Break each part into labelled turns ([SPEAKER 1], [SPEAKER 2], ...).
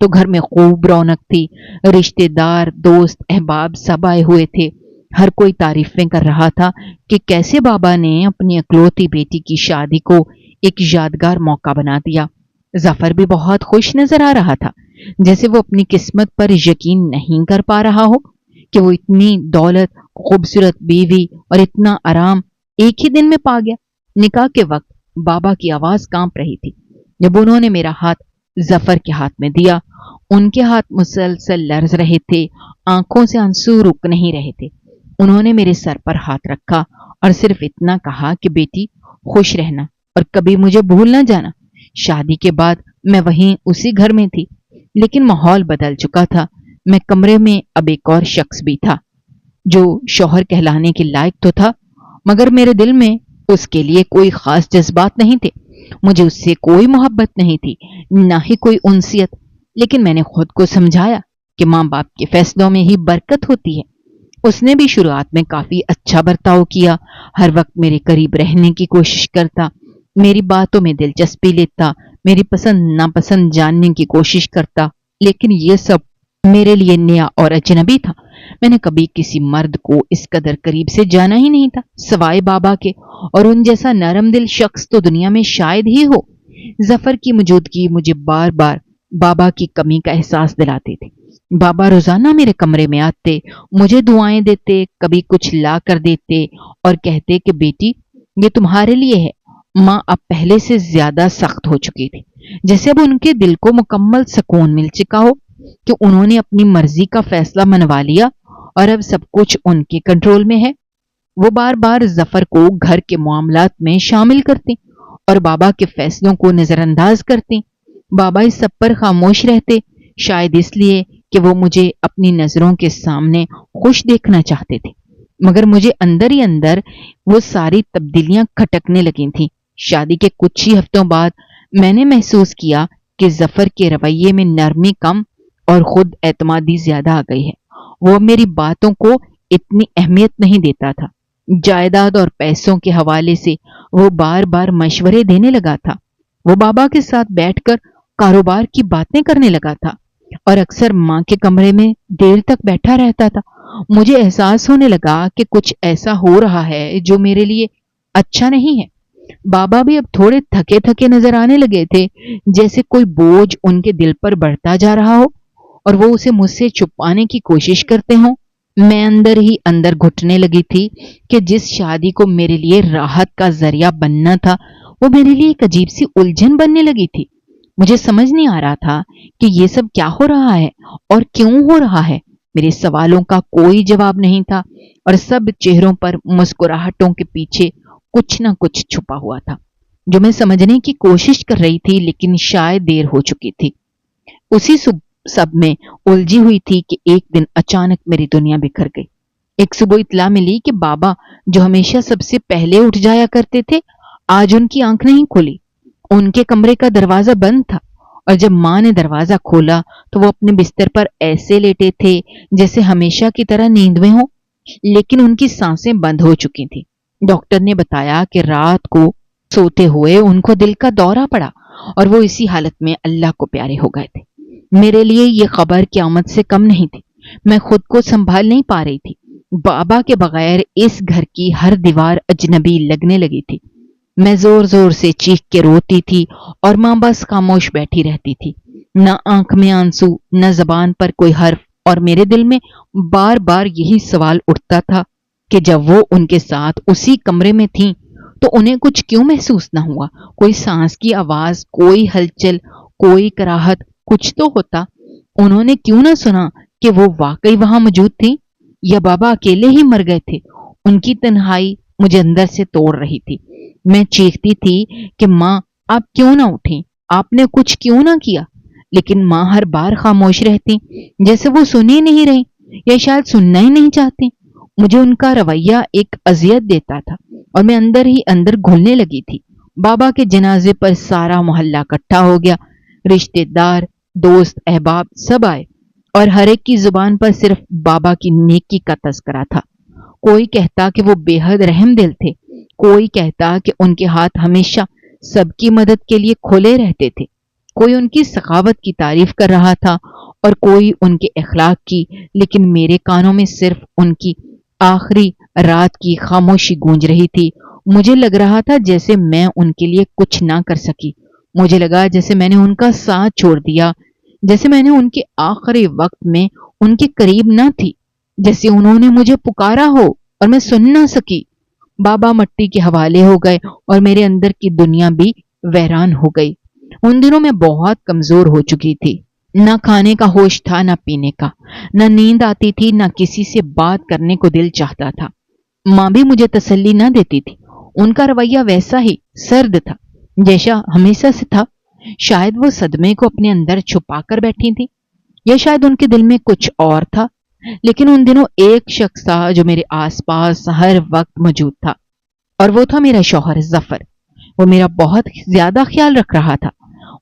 [SPEAKER 1] تو گھر میں خوب رونق تھی۔ رشتے دار، دوست، احباب سب آئے ہوئے تھے۔ ہر کوئی تعریفیں کر رہا تھا کہ کیسے بابا نے اپنی اکلوتی بیٹی کی شادی کو ایک یادگار موقع بنا دیا۔ ظفر بھی بہت خوش نظر آ رہا تھا، جیسے وہ اپنی قسمت پر یقین نہیں کر پا رہا ہو کہ وہ اتنی دولت، خوبصورت بیوی اور اتنا آرام ایک ہی دن میں پا گیا۔ نکاح کے وقت بابا کی آواز کانپ رہی تھی۔ جب انہوں نے میرا ہاتھ ظفر کے ہاتھ میں دیا، ان کے ہاتھ مسلسل لرز رہے تھے، آنکھوں سے آنسو رک نہیں رہے تھے۔ انہوں نے میرے سر پر ہاتھ رکھا اور صرف اتنا کہا کہ بیٹی خوش رہنا اور کبھی مجھے بھول نہ جانا۔ شادی کے بعد میں وہیں اسی گھر میں تھی، لیکن ماحول بدل چکا تھا۔ میں کمرے میں اب ایک اور شخص بھی تھا جو شوہر کہلانے کے لائق تو تھا، مگر میرے دل میں اس کے لیے کوئی خاص جذبات نہیں تھے۔ مجھے اس سے کوئی محبت نہیں تھی، نہ ہی کوئی انسیت، لیکن میں نے خود کو سمجھایا کہ ماں باپ کے فیصلوں میں ہی برکت ہوتی ہے۔ اس نے بھی شروعات میں کافی اچھا برتاؤ کیا، ہر وقت میرے قریب رہنے کی کوشش کرتا، میری باتوں میں دلچسپی لیتا، میری پسند ناپسند جاننے کی کوشش کرتا، لیکن یہ سب میرے لیے نیا اور اجنبی تھا۔ میں نے کبھی کسی مرد کو اس قدر قریب سے جانا ہی نہیں تھا سوائے بابا کے، اور ان جیسا نرم دل شخص تو دنیا میں شاید ہی ہو۔ ظفر کی موجودگی مجھے بار بار بابا کی کمی کا احساس دلاتے تھے۔ بابا روزانہ میرے کمرے میں آتے، مجھے دعائیں دیتے، کبھی کچھ لا کر دیتے اور کہتے کہ بیٹی یہ تمہارے لیے ہے۔ ماں اب پہلے سے زیادہ سخت ہو چکی تھی، جیسے اب ان کے دل کو مکمل سکون مل چکا ہو کہ انہوں نے اپنی مرضی کا فیصلہ منوا لیا اور اب سب کچھ ان کے کنٹرول میں ہے۔ وہ بار بار ظفر کو گھر کے معاملات میں شامل کرتے اور بابا کے فیصلوں کو نظر انداز کرتے۔ بابا اس سب پر خاموش رہتے، شاید اس لیے کہ وہ مجھے اپنی نظروں کے سامنے خوش دیکھنا چاہتے تھے، مگر مجھے اندر ہی اندر وہ ساری تبدیلیاں کھٹکنے لگی تھیں۔ شادی کے کچھ ہی ہفتوں بعد میں نے محسوس کیا کہ ظفر کے رویے میں نرمی کم اور خود اعتمادی زیادہ آ گئی ہے۔ وہ اب میری باتوں کو اتنی اہمیت نہیں دیتا تھا۔ جائیداد اور پیسوں کے حوالے سے وہ بار بار مشورے دینے لگا تھا۔ وہ بابا کے ساتھ بیٹھ کر کاروبار کی باتیں کرنے لگا تھا اور اکثر ماں کے کمرے میں دیر تک بیٹھا رہتا تھا۔ مجھے احساس ہونے لگا کہ کچھ ایسا ہو رہا ہے جو میرے لیے اچھا نہیں ہے۔ بابا بھی اب تھوڑے تھکے تھکے نظر آنے لگے تھے، جیسے کوئی بوجھ ان کے دل پر بڑھتا جا رہا ہو اور وہ اسے مجھ سے چھپانے کی کوشش کرتے ہوں۔ میں اندر ہی اندر گھٹنے لگی تھی کہ جس شادی کو میرے لیے راحت کا ذریعہ بننا تھا، وہ میرے لیے ایک عجیب سی الجھن بننے لگی تھی۔ مجھے سمجھ نہیں آ رہا تھا کہ یہ سب کیا ہو رہا ہے اور کیوں ہو رہا ہے۔ میرے سوالوں کا کوئی جواب نہیں تھا اور سب چہروں پر مسکراہٹوں کے پیچھے کچھ نہ کچھ چھپا ہوا تھا جو میں سمجھنے کی کوشش کر رہی تھی، لیکن شاید دیر ہو چکی تھی۔ اسی سب میں الجھی ہوئی تھی کہ ایک دن اچانک میری دنیا بکھر گئی۔ ایک صبح اطلاع ملی کہ بابا جو ہمیشہ سب سے پہلے اٹھ جایا کرتے تھے، آج ان کی آنکھ نہیں کھلی۔ ان کے کمرے کا دروازہ بند تھا اور جب ماں نے دروازہ کھولا تو وہ اپنے بستر پر ایسے لیٹے تھے جیسے ہمیشہ کی طرح نیند میں ہوں، لیکن ان کی سانسیں بند ہو چکی تھیں۔ ڈاکٹر نے بتایا کہ رات کو سوتے ہوئے ان کو دل کا دورہ پڑا اور وہ اسی حالت میں اللہ کو پیارے ہو گئے تھے۔ میرے لیے یہ خبر قیامت سے کم نہیں تھی۔ میں خود کو سنبھال نہیں پا رہی تھی۔ بابا کے بغیر اس گھر کی ہر دیوار اجنبی لگنے لگی تھی۔ میں زور زور سے چیخ کے روتی تھی اور ماں بس خاموش بیٹھی رہتی تھی، نہ آنکھ میں آنسو، نہ زبان پر کوئی حرف، اور میرے دل میں بار بار یہی سوال اٹھتا تھا کہ جب وہ ان کے ساتھ اسی کمرے میں تھیں تو انہیں کچھ کیوں محسوس نہ ہوا؟ کوئی سانس کی آواز، کوئی ہلچل، کوئی کراہت، کچھ تو ہوتا۔ انہوں نے کیوں نہ سنا کہ وہ واقعی وہاں موجود تھیں، یا بابا اکیلے ہی مر گئے تھے؟ ان کی تنہائی مجھے اندر سے توڑ رہی تھی۔ میں چیختی تھی کہ ماں آپ کیوں نہ اٹھیں، آپ نے کچھ کیوں نہ کیا؟ لیکن ماں ہر بار خاموش رہتی، جیسے وہ سن ہی نہیں رہی یا شاید سننا ہی نہیں چاہتی۔ مجھے ان کا رویہ ایک اذیت دیتا تھا اور میں اندر ہی اندر گھلنے لگی تھی۔ بابا کے جنازے پر سارا محلہ اکٹھا ہو گیا، رشتے دار، دوست، احباب سب آئے اور ہر ایک کی زبان پر صرف بابا کی نیکی کا تذکرہ تھا۔ کوئی کہتا کہ وہ بے حد رحم دل تھے، کوئی کہتا کہ ان کے ہاتھ ہمیشہ سب کی مدد کے لیے کھلے رہتے تھے، کوئی ان کی سخاوت کی تعریف کر رہا تھا اور کوئی ان کے اخلاق کی، لیکن میرے کانوں میں صرف ان کی آخری رات کی خاموشی گونج رہی تھی۔ مجھے لگ رہا تھا جیسے میں ان کے لیے کچھ نہ کر سکی۔ مجھے لگا جیسے میں نے ان کا ساتھ چھوڑ دیا، جیسے میں نے ان کے آخری وقت میں ان کے قریب نہ تھی، جیسے انہوں نے مجھے پکارا ہو اور میں سن نہ سکی۔ بابا مٹی کے حوالے ہو گئے اور میرے اندر کی دنیا بھی ویران ہو گئی۔ ان دنوں میں بہت کمزور ہو چکی تھی، نہ کھانے کا ہوش تھا، نہ پینے کا، نہ نیند آتی تھی، نہ کسی سے بات کرنے کو دل چاہتا تھا۔ ماں بھی مجھے تسلی نہ دیتی تھی، ان کا رویہ ویسا ہی سرد تھا جیسا ہمیشہ سے تھا۔ شاید وہ صدمے کو اپنے اندر چھپا کر بیٹھی تھی، یا شاید ان کے دل میں کچھ اور تھا، لیکن ان دنوں ایک شخص تھا جو میرے آس پاس ہر وقت موجود تھا، اور وہ تھا میرا شوہر ظفر۔ وہ میرا بہت زیادہ خیال رکھ رہا تھا۔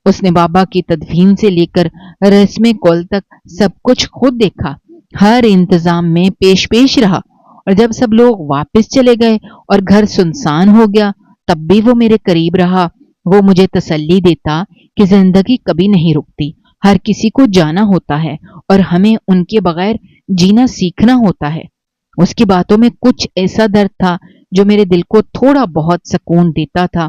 [SPEAKER 1] اس نے بابا کی تدفین سے لے کر رسم کل تک سب کچھ خود دیکھا، ہر انتظام میں پیش پیش رہا، اور جب سب لوگ واپس چلے گئے اور گھر سنسان ہو گیا تب بھی وہ میرے قریب رہا۔ وہ مجھے تسلی دیتا کہ زندگی کبھی نہیں رکتی، ہر کسی کو جانا ہوتا ہے اور ہمیں ان کے بغیر جینا سیکھنا ہوتا ہے۔ اس کی باتوں میں کچھ ایسا درد تھا جو میرے دل کو تھوڑا بہت سکون دیتا تھا۔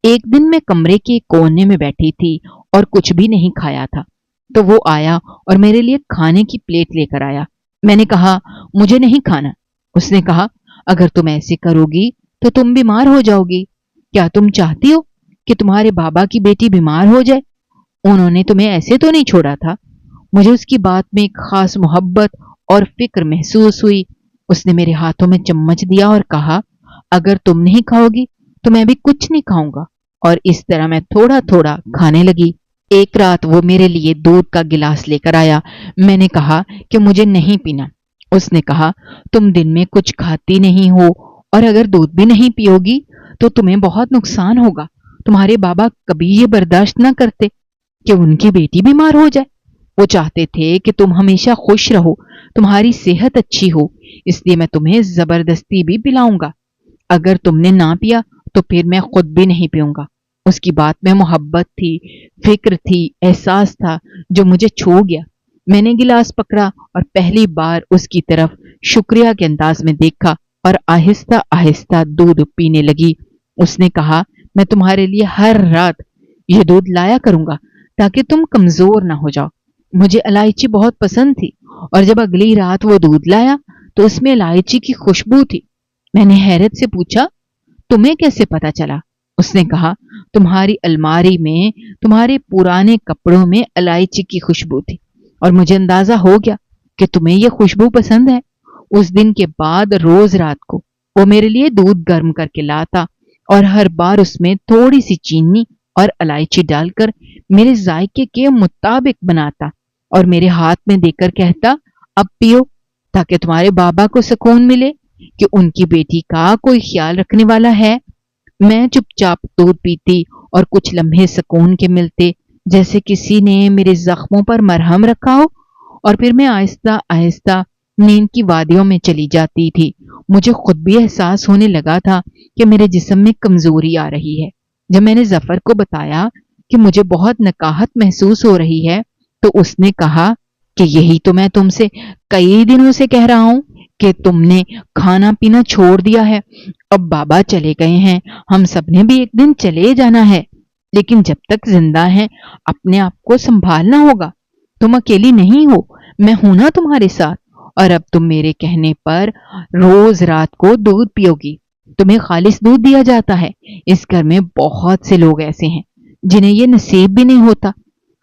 [SPEAKER 1] ایک دن میں کمرے کے کونے میں بیٹھی تھی اور کچھ بھی نہیں کھایا تھا، تو وہ آیا اور میرے لیے کھانے کی پلیٹ لے کر آیا۔ میں نے کہا مجھے نہیں کھانا۔ اس نے کہا اگر تم ایسے کرو گی تو تم بیمار ہو جاؤ گی۔ کیا تم چاہتی ہو کہ تمہارے بابا کی بیٹی بیمار ہو جائے؟ انہوں نے تمہیں ایسے تو نہیں چھوڑا تھا۔ مجھے اس کی بات میں ایک خاص محبت اور فکر محسوس ہوئی۔ اس نے میرے ہاتھوں میں چمچ دیا اور کہا اگر تم نہیں کھاؤ گی تو میں بھی کچھ نہیں کھاؤں گا، اور اس طرح میں تھوڑا تھوڑا کھانے لگی۔ ایک رات وہ میرے لیے دودھ کا گلاس لے کر آیا۔ میں نے کہا کہ مجھے نہیں پینا۔ اس نے کہا تم دن میں کچھ کھاتی نہیں ہو، اور اگر دودھ بھی نہیں پیو گی تو تمہیں بہت نقصان ہوگا۔ تمہارے بابا کبھی یہ برداشت نہ کرتے کہ ان کی بیٹی بیمار ہو جائے۔ وہ چاہتے تھے کہ تم ہمیشہ خوش رہو، تمہاری صحت اچھی ہو، اس لیے میں تمہیں زبردستی بھی پلاؤں گا۔ اگر تم نے نہ پیا تو پھر میں خود بھی نہیں پیوں گا۔ اس کی بات میں محبت تھی، فکر تھی، احساس تھا جو مجھے چھو گیا۔ میں نے گلاس پکڑا اور پہلی بار اس کی طرف شکریہ کے انداز میں دیکھا اور آہستہ آہستہ دودھ پینے لگی۔ اس نے کہا میں تمہارے لیے ہر رات یہ دودھ لایا کروں گا تاکہ تم کمزور نہ ہو جاؤ۔ مجھے الائچی بہت پسند تھی، اور جب اگلی رات وہ دودھ لایا تو اس میں الائچی کی خوشبو تھی۔ میں نے حیرت سے پوچھا تمہیں کیسے پتا چلا؟ اس نے کہا تمہاری الماری میں تمہارے پرانے کپڑوں میں الائچی کی خوشبو تھی، اور مجھے اندازہ ہو گیا کہ تمہیں یہ خوشبو پسند ہے۔ اس دن کے بعد روز رات کو وہ میرے لیے دودھ گرم کر کے لاتا، اور ہر بار اس میں تھوڑی سی چینی اور الائچی ڈال کر میرے ذائقے کے مطابق بناتا، اور میرے ہاتھ میں دے کر کہتا اب پیو تاکہ تمہارے بابا کو سکون ملے کہ ان کی بیٹی کا کوئی خیال رکھنے والا ہے۔ میں چپ چاپ دودھ پیتی اور کچھ لمحے سکون کے ملتے جیسے کسی نے میرے زخموں پر مرہم رکھا ہو، اور پھر میں آہستہ آہستہ نیند کی وادیوں میں چلی جاتی تھی۔ مجھے خود بھی احساس ہونے لگا تھا کہ میرے جسم میں کمزوری آ رہی ہے۔ جب میں نے ظفر کو بتایا کہ مجھے بہت نکاہت محسوس ہو رہی ہے تو اس نے کہا کہ یہی تو میں تم سے کئی دنوں سے کہہ رہا ہوں کہ تم نے کھانا پینا چھوڑ دیا ہے۔ اب بابا چلے گئے ہیں، ہم سب نے بھی ایک دن چلے جانا ہے، لیکن جب تک زندہ ہیں اپنے آپ کو سنبھالنا ہوگا۔ تم اکیلی نہیں ہو، میں ہوں نا تمہارے ساتھ، اور اب تم میرے کہنے پر روز رات کو دودھ پیو گی۔ تمہیں خالص دودھ دیا جاتا ہے۔ اس گھر میں بہت سے لوگ ایسے ہیں جنہیں یہ نصیب بھی نہیں ہوتا۔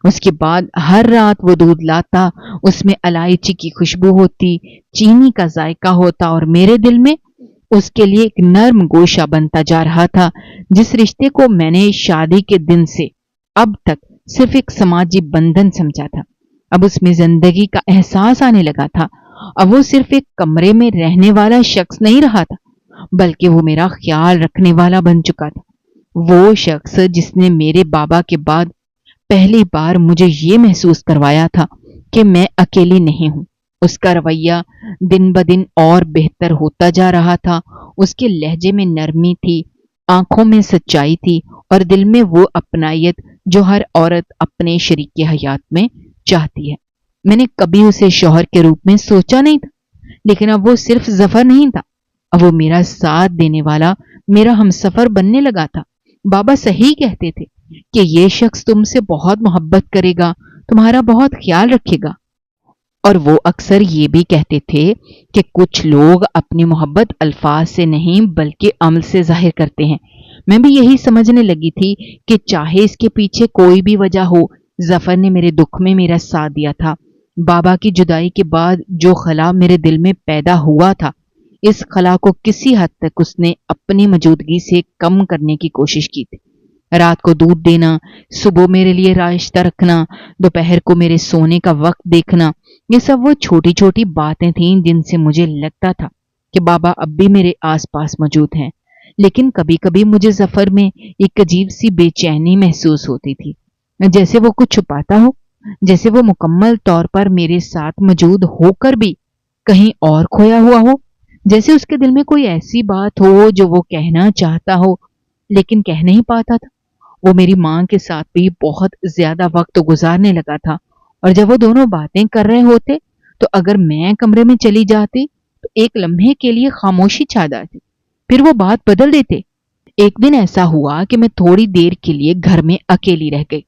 [SPEAKER 1] اس کے بعد ہر رات وہ دودھ لاتا، اس میں الائچی کی خوشبو ہوتی، چینی کا ذائقہ ہوتا، اور میرے دل میں اس کے لیے ایک نرم گوشہ بنتا جا رہا تھا۔ جس رشتے کو میں نے شادی کے دن سے اب تک صرف ایک سماجی بندھن سمجھا تھا، اب اس میں زندگی کا احساس آنے لگا تھا۔ اب وہ صرف ایک کمرے میں رہنے والا شخص نہیں رہا تھا، بلکہ وہ میرا خیال رکھنے والا بن چکا تھا۔ وہ شخص جس نے میرے بابا کے بعد پہلی بار مجھے یہ محسوس کروایا تھا کہ میں اکیلی نہیں ہوں۔ اس کا رویہ دن بدن اور بہتر ہوتا جا رہا تھا۔ اس کے لہجے میں نرمی تھی، آنکھوں میں سچائی تھی اور دل میں وہ اپنائیت جو ہر عورت اپنے شریک حیات میں چاہتی ہے۔ میں نے کبھی اسے شوہر کے روپ میں سوچا نہیں تھا، لیکن اب وہ صرف ظفر نہیں تھا، اب وہ میرا ساتھ دینے والا، میرا ہمسفر بننے لگا تھا۔ بابا صحیح کہتے تھے کہ یہ شخص تم سے بہت محبت کرے گا، تمہارا بہت خیال رکھے گا، اور وہ اکثر یہ بھی کہتے تھے کہ کچھ لوگ اپنی محبت الفاظ سے نہیں بلکہ عمل سے ظاہر کرتے ہیں۔ میں بھی یہی سمجھنے لگی تھی کہ چاہے اس کے پیچھے کوئی بھی وجہ ہو، ظفر نے میرے دکھ میں میرا ساتھ دیا تھا۔ بابا کی جدائی کے بعد جو خلا میرے دل میں پیدا ہوا تھا، اس خلا کو کسی حد تک اس نے اپنی موجودگی سے کم کرنے کی کوشش کی تھی۔ رات کو دودھ دینا، صبح میرے لیے ناشتہ رکھنا، دوپہر کو میرے سونے کا وقت دیکھنا، یہ سب وہ چھوٹی چھوٹی باتیں تھیں جن سے مجھے لگتا تھا کہ بابا اب بھی میرے آس پاس موجود ہیں۔ لیکن کبھی کبھی مجھے ظفر میں ایک عجیب سی بے چینی محسوس ہوتی تھی، جیسے وہ کچھ چھپاتا ہو، جیسے وہ مکمل طور پر میرے ساتھ موجود ہو کر بھی کہیں اور کھویا ہوا ہو، جیسے اس کے دل میں کوئی ایسی بات ہو جو وہ کہنا چاہتا ہو لیکن کہہ نہیں پاتا تھا۔ وہ میری ماں کے ساتھ بھی بہت زیادہ وقت گزارنے لگا تھا، اور جب وہ دونوں باتیں کر رہے ہوتے تو اگر میں کمرے میں چلی جاتی تو ایک لمحے کے لیے خاموشی چھا جاتی، پھر وہ بات بدل دیتے۔ ایک دن ایسا ہوا کہ میں تھوڑی دیر کے لیے گھر میں اکیلی رہ گئی۔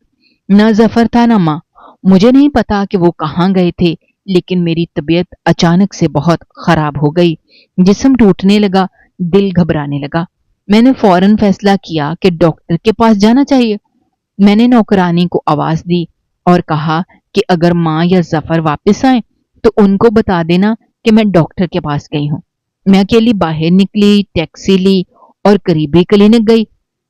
[SPEAKER 1] نہ ظفر تھا نہ ماں، مجھے نہیں پتا کہ وہ کہاں گئے تھے، لیکن میری طبیعت اچانک سے بہت خراب ہو گئی، جسم ٹوٹنے لگا، دل گھبرانے لگا۔ میں نے فوراً فیصلہ کیا کہ ڈاکٹر کے پاس جانا چاہیے۔ میں نے نوکرانی کو آواز دی اور کہا کہ اگر ماں یا ظفر واپس آئیں تو ان کو بتا دینا کہ میں ڈاکٹر کے پاس گئی ہوں۔ میں اکیلی باہر نکلی، ٹیکسی لی اور قریبی کلینک گئی۔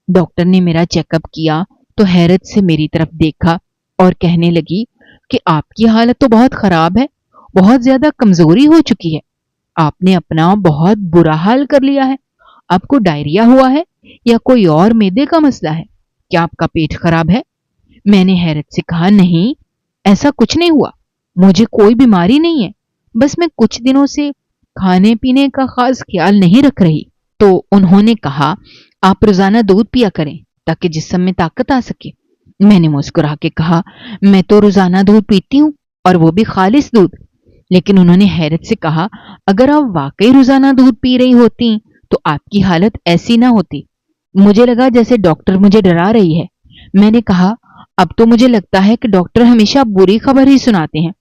[SPEAKER 1] ڈاکٹر نے میرا چیک اپ کیا تو حیرت سے میری طرف دیکھا اور کہنے لگی کہ آپ کی حالت تو بہت خراب ہے، بہت زیادہ کمزوری ہو چکی ہے، آپ نے اپنا بہت برا حال کر لیا ہے۔ آپ کو ڈائریا ہوا ہے یا کوئی اور معدے کا مسئلہ ہے؟ کیا آپ کا پیٹ خراب ہے؟ میں نے حیرت سے کہا نہیں، ایسا کچھ نہیں ہوا، مجھے کوئی بیماری نہیں ہے، بس میں کچھ دنوں سے کھانے پینے کا خاص خیال نہیں رکھ رہی۔ تو انہوں نے کہا آپ روزانہ دودھ پیا کریں تاکہ جسم میں طاقت آ سکے۔ میں نے مسکرا کے کہا میں تو روزانہ دودھ پیتی ہوں، اور وہ بھی خالص دودھ۔ لیکن انہوں نے حیرت سے کہا اگر آپ واقعی روزانہ دودھ پی رہی ہوتی تو آپ کی حالت ایسی نہ ہوتی۔ مجھے لگا جیسے ڈاکٹر مجھے ڈرا رہی ہے۔ میں نے کہا اب تو مجھے لگتا ہے کہ ڈاکٹر ہمیشہ بری خبر ہی سناتے ہیں۔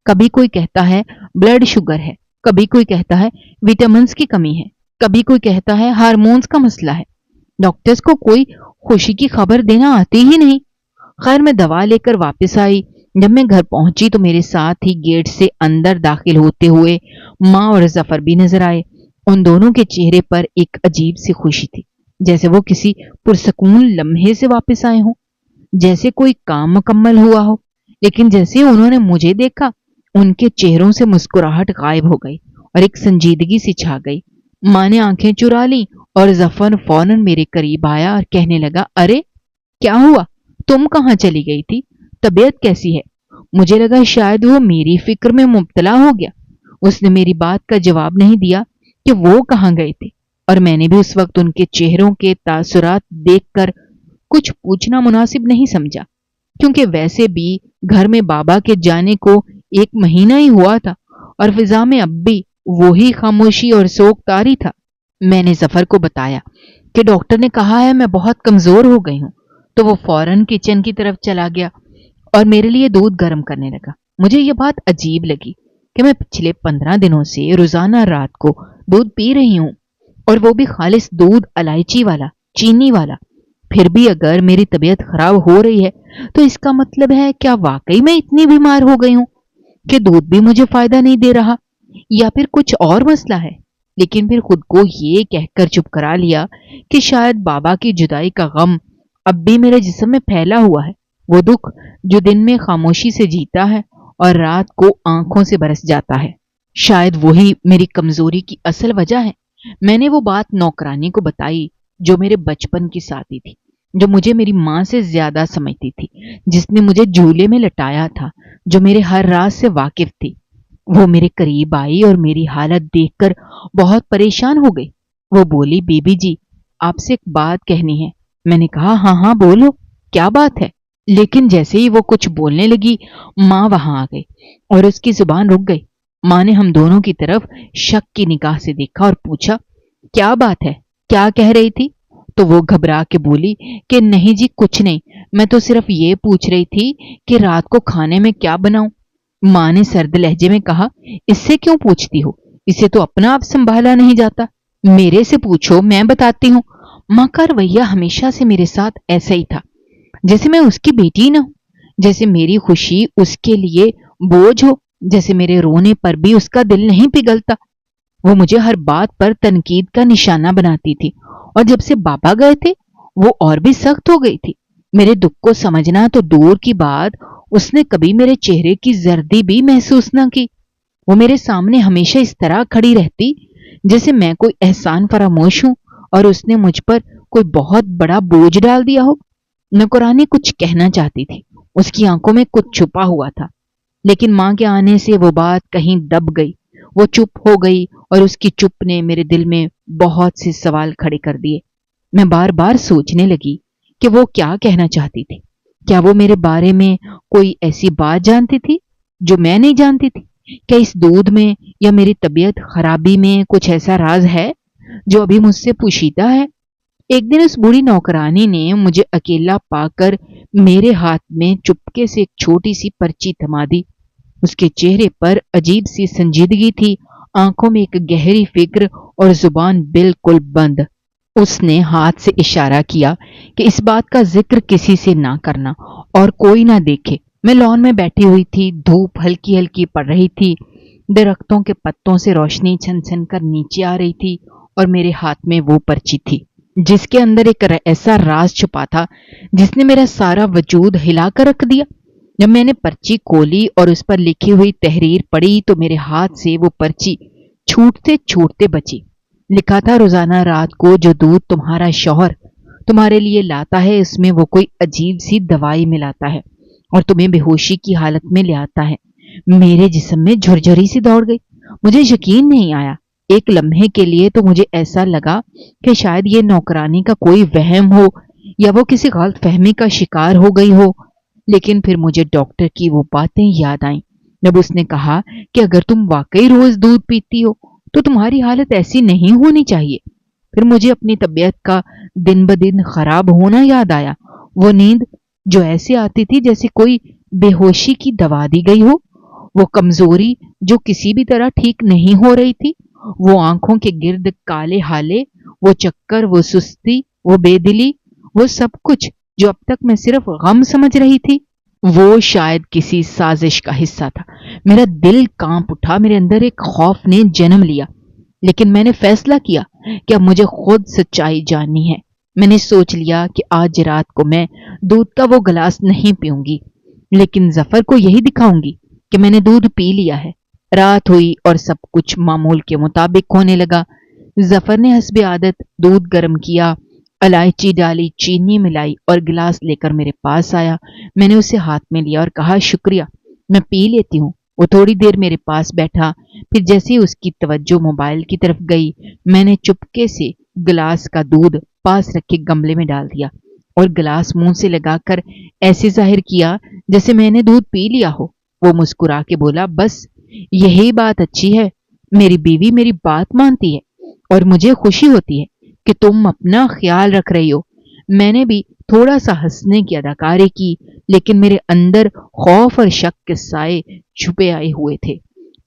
[SPEAKER 1] کبھی کوئی کہتا ہے بلڈ شوگر ہے، کبھی کوئی کہتا ہے وٹامنز کی کمی ہے، کبھی کوئی کہتا ہے ہارمونز کا مسئلہ ہے۔ ڈاکٹرز کو کوئی خوشی کی خبر دینا آتی ہی نہیں۔ خیر میں دوا لے کر واپس آئی۔ جب میں گھر پہنچی تو میرے ساتھ ہی گیٹ سے اندر داخل ہوتے ہوئے ماں اور ظفر بھی نظر آئے۔ ان دونوں کے چہرے پر ایک عجیب سی خوشی تھی، جیسے وہ کسی پرسکون لمحے سے واپس آئے ہوں، جیسے کوئی کام مکمل ہوا ہو۔ لیکن جیسے انہوں نے مجھے دیکھا، ان کے چہروں سے مسکراہٹ غائب ہو گئی اور ایک سنجیدگی سی چھا گئی۔ ماں نے آنکھیں چرا لی اور ظفر فوراً میرے قریب آیا اور کہنے لگا ارے کیا ہوا، تم کہاں چلی گئی تھی، طبیعت کیسی ہے؟ مجھے لگا شاید وہ میری فکر میں مبتلا ہو گیا۔ اس نے میری بات کا جواب نہیں دیا کہ وہ کہاں گئے تھے، اور میں نے بھی اس وقت ان کے چہروں کے تاثرات دیکھ کر کچھ پوچھنا مناسب نہیں سمجھا، کیونکہ ویسے بھی گھر میں بابا کے جانے کو 1 مہینہ ہی ہوا تھا اور فضا میں اب بھی وہی خاموشی اور سوگ طاری تھا۔ میں نے ظفر کو بتایا کہ ڈاکٹر نے کہا ہے میں بہت کمزور ہو گئی ہوں، تو وہ فوراً کچن کی طرف چلا گیا اور میرے لیے دودھ گرم کرنے لگا۔ مجھے یہ بات عجیب لگی کہ میں پچھلے 15 دنوں سے روزانہ رات کو دودھ پی رہی ہوں، اور وہ بھی خالص دودھ الائچی والا، چینی والا۔ پھر بھی اگر میری طبیعت خراب ہو رہی ہے تو اس کا مطلب ہے کیا واقعی میں اتنی بیمار ہو گئی ہوں کہ دودھ بھی مجھے فائدہ نہیں دے رہا، یا پھر کچھ اور مسئلہ ہے؟ لیکن پھر خود کو یہ کہہ کر چپ کرا لیا کہ شاید بابا کی جدائی کا غم اب بھی میرے جسم میں پھیلا ہوا ہے، وہ دکھ جو دن میں خاموشی سے جیتا ہے اور رات کو آنکھوں سے برس جاتا ہے، شاید وہی میری کمزوری کی اصل وجہ ہے۔ میں نے وہ بات نوکرانی کو بتائی جو میرے بچپن کی ساتھی تھی، جو مجھے میری ماں سے زیادہ سمجھتی تھی، جس نے مجھے جھولے میں لٹایا تھا، جو میرے ہر راز سے واقف تھی۔ وہ میرے قریب آئی اور میری حالت دیکھ کر بہت پریشان ہو گئی۔ وہ بولی بی بی جی آپ سے ایک بات کہنی ہے۔ میں نے کہا ہاں ہاں بولو، کیا بات ہے؟ لیکن جیسے ہی وہ کچھ بولنے لگی ماں وہاں آ گئی اور اس کی زبان رک گئی۔ ماں نے ہم دونوں کی طرف شک کی نگاہ سے دیکھا اور پوچھا کیا بات ہے، کیا کہہ رہی تھی؟ تو وہ گھبرا کے بولی کہ نہیں جی کچھ نہیں، میں تو صرف یہ پوچھ رہی تھی کہ رات کو کھانے میں کیا بناؤں۔ ماں نے سرد لہجے میں کہا اس سے کیوں پوچھتی ہو، اسے تو اپنا آپ سنبھالا نہیں جاتا، میرے سے پوچھو میں بتاتی ہوں۔ ماں کا رویہ ہمیشہ سے میرے ساتھ ایسا ہی تھا، جیسے میں اس کی بیٹی نہ ہوں، جیسے میری خوشی اس کے لیے بوجھ ہو، جیسے میرے رونے پر بھی اس کا دل نہیں پگھلتا۔ وہ مجھے ہر بات پر تنقید کا نشانہ بناتی تھی، اور جب سے بابا گئے تھے وہ اور بھی سخت ہو گئی تھی۔ میرے دکھ کو سمجھنا تو دور کی بات، اس نے کبھی میرے چہرے کی زردی بھی محسوس نہ کی۔ وہ میرے سامنے ہمیشہ اس طرح کھڑی رہتی جیسے میں کوئی احسان فراموش ہوں اور اس نے مجھ پر کوئی بہت بڑا بوجھ ڈال دیا ہو۔ نوکرانی کچھ کہنا چاہتی تھی، اس کی آنکھوں میں کچھ چھپا ہوا تھا، لیکن ماں کے آنے سے وہ بات کہیں دب گئی، وہ چپ ہو گئی، اور اس کی چپ نے میرے دل میں بہت سے سوال کھڑے کر دیے۔ میں بار بار سوچنے لگی کہ وہ کیا کہنا چاہتی تھی۔ کیا وہ میرے بارے میں کوئی ایسی بات جانتی تھی جو میں نہیں جانتی تھی؟ کیا اس دودھ میں یا میری طبیعت خرابی میں کچھ ایسا راز ہے جو ابھی مجھ سے پوشیدہ ہے؟ ایک دن اس بوڑھی نوکرانی نے مجھے اکیلا پا کر میرے ہاتھ میں چپکے سے ایک چھوٹی سی پرچی تھما دی۔ اس کے چہرے پر عجیب سی سنجیدگی تھی، آنکھوں میں ایک گہری فکر اور زبان بالکل بند۔ اس نے ہاتھ سے اشارہ کیا کہ اس بات کا ذکر کسی سے نہ کرنا اور کوئی نہ دیکھے۔ میں لان میں بیٹھی ہوئی تھی، دھوپ ہلکی ہلکی پڑ رہی تھی، درختوں کے پتوں سے روشنی چھن چھن کر نیچے آ رہی تھی، اور میرے ہاتھ میں وہ پرچی تھی جس کے اندر ایک ایسا راز چھپا تھا جس نے میرا سارا وجود ہلا کر رکھ دیا۔ جب میں نے پرچی کھولی اور اس پر لکھی ہوئی تحریر پڑھی تو میرے ہاتھ سے وہ پرچی چھوٹتے چھوٹتے بچی۔ لکھا تھا روزانہ رات کو جو دودھ تمہارا شوہر تمہارے لیے لاتا ہے اس میں وہ کوئی عجیب سی دوائی ملاتا ہے اور تمہیں بے ہوشی کی حالت میں لے آتا ہے۔ میرے جسم میں جھرجھری سی دوڑ گئی، مجھے یقین نہیں آیا۔ ایک لمحے کے لیے تو مجھے ایسا لگا کہ شاید یہ نوکرانی کا کوئی وہم ہو یا وہ کسی غلط فہمی کا شکار ہو گئی ہو، لیکن پھر مجھے ڈاکٹر کی وہ باتیں یاد آئیں جب اس نے کہا کہ اگر تم واقعی روز دودھ پیتی ہو تو تمہاری حالت ایسی نہیں ہونی چاہیے۔ پھر مجھے اپنی طبیعت کا دن بدن خراب ہونا یاد آیا، وہ نیند جو ایسے آتی تھی جیسے کوئی بے ہوشی کی دوا دی گئی ہو، وہ کمزوری جو کسی بھی طرح ٹھیک نہیں ہو رہی تھی، وہ آنکھوں کے گرد کالے ہالے، وہ چکر، وہ سستی، وہ بے دلی، وہ سب کچھ جو اب تک میں صرف غم سمجھ رہی تھی وہ شاید کسی سازش کا حصہ تھا۔ میرا دل کانپ اٹھا، میرے اندر ایک خوف نے جنم لیا، لیکن میں نے فیصلہ کیا کہ اب مجھے خود سچائی جاننی ہے۔ میں نے سوچ لیا کہ آج رات کو میں دودھ کا وہ گلاس نہیں پیوں گی، لیکن ظفر کو یہی دکھاؤں گی کہ میں نے دودھ پی لیا ہے۔ رات ہوئی اور سب کچھ معمول کے مطابق ہونے لگا۔ ظفر نے حسب عادت دودھ گرم کیا، الائچی ڈالی، چینی ملائی اور گلاس لے کر میرے پاس آیا۔ میں نے اسے ہاتھ میں لیا اور کہا شکریہ، میں پی لیتی ہوں۔ وہ تھوڑی دیر میرے پاس بیٹھا، پھر جیسے ہی اس کی توجہ موبائل کی طرف گئی میں نے چپکے سے گلاس کا دودھ پاس رکھے گملے میں ڈال دیا اور گلاس منہ سے لگا کر ایسے ظاہر کیا جیسے میں نے دودھ پی لیا ہو۔ وہ مسکرا کے بولا بس یہی بات اچھی ہے، میری بیوی میری بات مانتی ہے اور مجھے خوشی ہوتی ہے کہ تم اپنا خیال رکھ رہی ہو۔ میں نے بھی تھوڑا سا ہنسنے کی اداکاری کی، لیکن میرے اندر خوف اور شک کے سائے چھپے آئے ہوئے تھے۔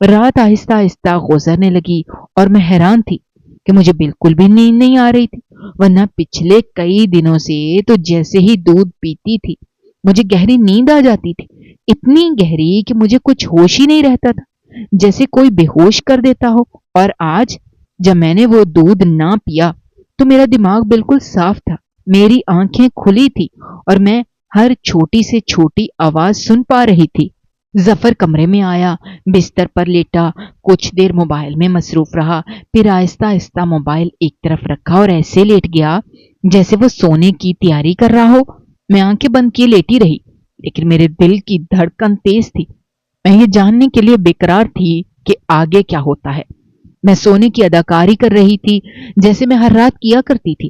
[SPEAKER 1] رات آہستہ آہستہ گزرنے لگی اور میں حیران تھی کہ مجھے بالکل بھی نیند نہیں آ رہی تھی، ورنہ پچھلے کئی دنوں سے تو جیسے ہی دودھ پیتی تھی مجھے گہری نیند آ جاتی تھی، اتنی گہری کہ مجھے کچھ ہوش ہی نہیں رہتا تھا، جیسے کوئی بے ہوش کر دیتا ہو۔ اور آج جب میں نے وہ دودھ نہ پیا تو میرا دماغ بالکل صاف تھا، میری آنکھیں کھلی تھی اور میں ہر چھوٹی سے چھوٹی آواز سن پا رہی تھی۔ ظفر کمرے میں آیا، بستر پر لیٹا، کچھ دیر موبائل میں مصروف رہا، پھر آہستہ آہستہ موبائل ایک طرف رکھا اور ایسے لیٹ گیا جیسے وہ سونے کی تیاری کر رہا ہو۔ میں آنکھیں بند کیے لیٹی رہی، لیکن میرے دل کی دھڑکن تیز تھی۔ میں یہ جاننے کے لیے بےقرار تھی کہ آگے کیا ہوتا ہے۔ میں سونے کی اداکاری کر رہی تھی جیسے میں ہر رات کیا کرتی تھی،